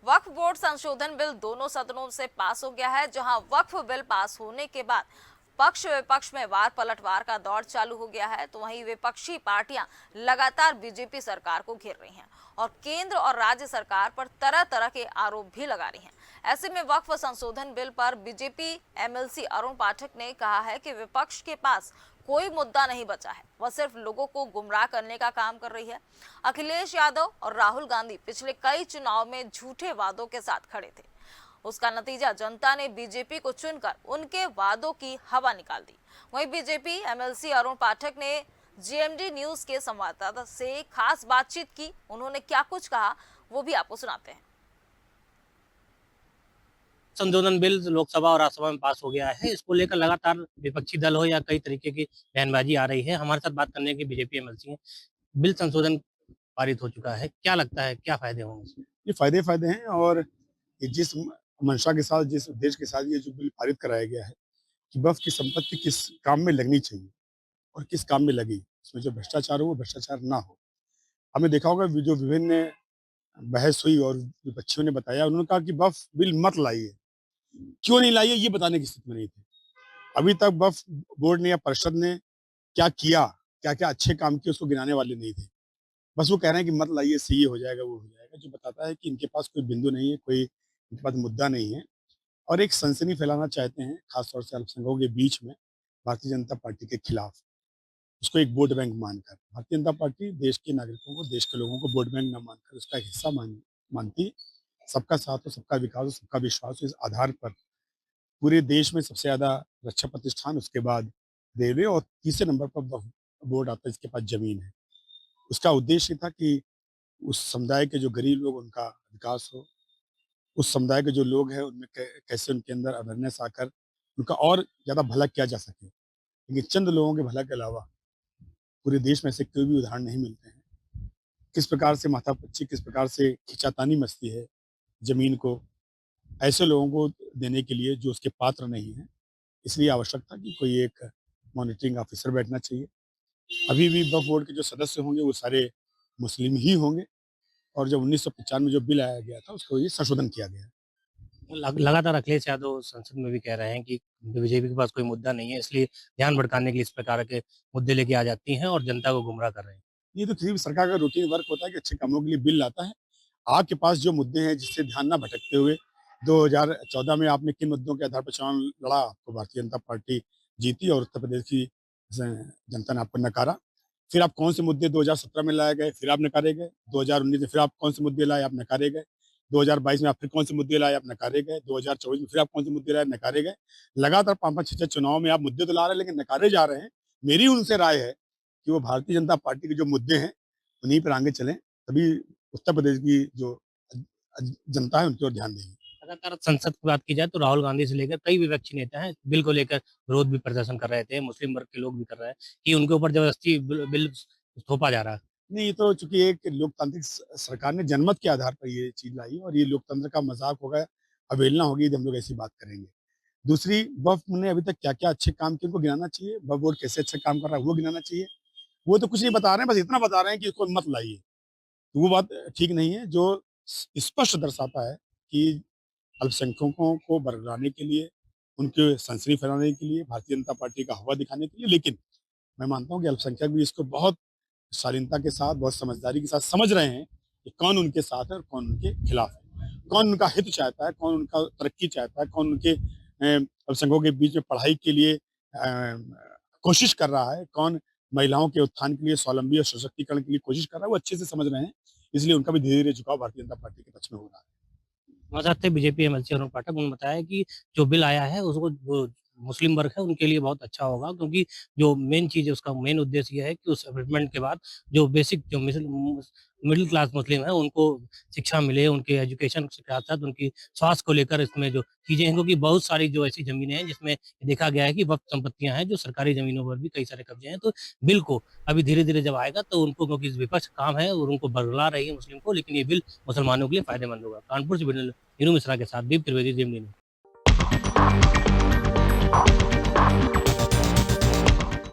वक्फ board संशोधन bill दोनों सदनों से पास हो गया है। जहां वक्फ बिल पास होने के बाद पक्ष विपक्ष में वार पलटवार का दौर चालू हो गया है, तो वहीं विपक्षी पार्टियां लगातार बीजेपी सरकार को घेर रही हैं और केंद्र और राज्य सरकार पर तरह तरह के आरोप भी लगा रही हैं। ऐसे में वक्फ संशोधन बिल पर बीजेपी एमएलसी अरुण पाठक ने कहा है कि विपक्ष के पास कोई मुद्दा नहीं बचा है, वह सिर्फ लोगों को गुमराह करने का काम कर रही है। अखिलेश यादव और राहुल गांधी पिछले कई चुनाव में झूठे वादों के साथ खड़े थे। उसका नतीजा जनता ने बीजेपी को चुनकर उनके वादों की हवा निकाल दी। वहीं बीजेपी एमएलसी अरुण पाठक ने जीएमडी न्यूज के संवाददाता से खास बातचीत की। उन्होंने क्या कुछ कहा वो भी आपको सुनाते हैं। संशोधन बिल लोकसभा और राज्यसभा में पास हो गया है। इसको लेकर लगातार विपक्षी दल हो या कई तरीके की बयानबाजी आ रही है। हमारे साथ बात करने की बीजेपी एमएलसी हैं। बिल संशोधन पारित हो चुका है। क्या लगता है क्या फायदे होंगे इसमें? ये फायदे हैं और ये जिस मंशा के साथ, जिस उद्देश्य के साथ ये जो बिल पारित कराया गया है कि वक्फ की संपत्ति किस काम में लगनी चाहिए और किस काम में लगी, उसमें जो भ्रष्टाचार हो वो भ्रष्टाचार ना हो। हमने देखा होगा जो विभिन्न बहस हुई और विपक्षियों ने बताया, उन्होंने कहा कि वक्फ बिल मत लाइए। क्यों नहीं लाइए ये बताने की स्थिति में नहीं थे। अभी तक वक्फ बोर्ड ने या परिषद ने क्या किया, क्या क्या अच्छे काम किए, उसको गिनाने वाले नहीं थे। बस वो कह रहे हैं कि मत लाइए, सही ये हो जाएगा, वो हो जाएगा, जो बताता है कि इनके पास कोई बिंदु नहीं है, कोई इनके पास मुद्दा नहीं है और एक सनसनी फैलाना चाहते हैं, खासतौर से अल्पसंख्यकों के बीच में भारतीय जनता पार्टी के खिलाफ। उसको एक वोट बैंक मानकर भारतीय जनता पार्टी देश के नागरिकों को, देश के लोगों को वोट बैंक न मानकर उसका एक हिस्सा मानती। सबका साथ हो, सबका विकास हो, सबका विश्वास हो, इस आधार पर पूरे देश में सबसे ज्यादा रक्षा प्रतिष्ठान, उसके बाद रेलवे और तीसरे नंबर पर बोर्ड आता है जिसके पास जमीन है। उसका उद्देश्य था कि उस समुदाय के जो गरीब लोग, उनका विकास हो, उस समुदाय के जो लोग हैं उनमें कैसे उनके अंदर अवेयरनेस आकर उनका और ज़्यादा भला किया जा सके। लेकिन चंद लोगों के भला के अलावा पूरे देश में ऐसे कोई भी उदाहरण नहीं मिलते हैं। किस प्रकार से माथापच्ची, किस प्रकार से खींचातानी मचती है ज़मीन को ऐसे लोगों को देने के लिए जो उसके पात्र नहीं हैं। इसलिए आवश्यक था कि कोई एक मॉनिटरिंग ऑफिसर बैठना चाहिए। अभी भी वक्फ बोर्ड के जो सदस्य होंगे वो सारे मुस्लिम ही होंगे और जब 1995 में जो बिल आया गया था उसको ये संशोधन किया गया है। लगातार अखिलेश यादव संसद में भी कह रहे हैं कि बीजेपी के पास कोई मुद्दा नहीं है, इसलिए ध्यान भटकाने के लिए इस प्रकार के मुद्दे लेके आ जाती हैं और जनता को गुमराह कर रहे हैं। ये तो किसी भी सरकार का रूटीन वर्क होता है कि अच्छे कामों के लिए बिल लाता है। आपके पास जो मुद्दे हैं जिससे ध्यान ना भटकते हुए 2014 में आपने किन मुद्दों के आधार पर चुनाव लड़ा, तो भारतीय जनता पार्टी जीती और उत्तर प्रदेश की जनता ने आपको नकारा। फिर आप कौन से मुद्दे 2017 में लाए गए, फिर आप नकारे गए। 2019 में फिर आप कौन से मुद्दे लाए, आप नकारे गए। 2022 में आप फिर कौन से मुद्दे लाए, आप नकारे गए। 2024 में फिर आप कौन से मुद्दे लाए, नकारे गए। लगातार 5-5, 6-6 चुनाव में आप मुद्दे तो ला रहे हैं लेकिन नकारे जा रहे हैं। मेरी उनसे राय है कि वो भारतीय जनता पार्टी के जो मुद्दे हैं उन्हीं पर आगे चलें, तभी उत्तर प्रदेश की जो जनता है उनकी ओर ध्यान देगी। लगातार संसद की बात की जाए तो राहुल गांधी से लेकर कई विपक्षी नेता हैं, बिल को लेकर विरोध भी प्रदर्शन कर रहे थे। मुस्लिम वर्ग के लोग भी कर रहे हैं कि उनके ऊपर जबरदस्ती बिल थोपा जा रहा है। नहीं, ये तो चूंकि एक लोकतांत्रिक सरकार ने जनमत के आधार पर ये चीज लाई और ये लोकतंत्र का मजाक होगा, अवहेलना होगी यदि हम लोग ऐसी बात करेंगे। दूसरी, वक्फ ने अभी तक क्या क्या अच्छे काम किए उनको गिनाना चाहिए। वक्फ बोर्ड कैसे अच्छे काम कर रहा है वो गिनाना चाहिए। वो तो कुछ नहीं बता रहे हैं, बस इतना बता रहे हैं कि इसको मत लाइए। तो वो बात ठीक नहीं है, जो स्पष्ट दर्शाता है कि अल्पसंख्यकों को बरगलाने के लिए, उनके सनसनी फैलाने के लिए, भारतीय जनता पार्टी का हवा दिखाने के लिए। लेकिन मैं मानता हूँ कि अल्पसंख्यक भी इसको बहुत शालीनता के साथ, बहुत समझदारी के साथ समझ रहे हैं कि कौन उनके साथ है और कौन उनके खिलाफ है। कौन उनका हित चाहता है, कौन उनका तरक्की चाहता है, कौन उनके अल्पसंख्यकों के बीच में पढ़ाई के लिए कोशिश कर रहा है, कौन महिलाओं के उत्थान के लिए, स्वावलंबी और सशक्तिकरण के लिए कोशिश कर रहा है, वो अच्छे से समझ रहे हैं। इसलिए उनका भी धीरे-धीरे झुकाव भारतीय जनता पार्टी के पक्ष में हो रहा है। हमारे साथ थे बीजेपी एमएलसी अरुण पाठक। उन्होंने बताया कि जो बिल आया है उसको जो मुस्लिम वर्ग है उनके लिए बहुत अच्छा होगा, क्योंकि जो मेन चीज़ है उसका मेन उद्देश्य ये है कि उस अमेंडमेंट के बाद जो बेसिक जो मिडिल क्लास मुस्लिम है उनको शिक्षा मिले, उनके एजुकेशन के साथ-साथ उनकी स्वास्थ्य को लेकर इसमें जो चीज़ें हैं, क्योंकि बहुत सारी जो ऐसी ज़मीनें हैं जिसमें देखा गया है कि वक़्फ़ संपत्तियाँ हैं, जो सरकारी ज़मीनों पर भी कई सारे कब्ज़े हैं। तो बिल को अभी धीरे-धीरे जब आएगा तो उनको, क्योंकि विपक्ष का काम है और उनको बरगला रही है मुस्लिम को, लेकिन ये बिल मुसलमानों के लिए फ़ायदेमंद होगा। कानपुर से वीनू मिश्रा के साथ दीप त्रिवेदी, जी मीडिया।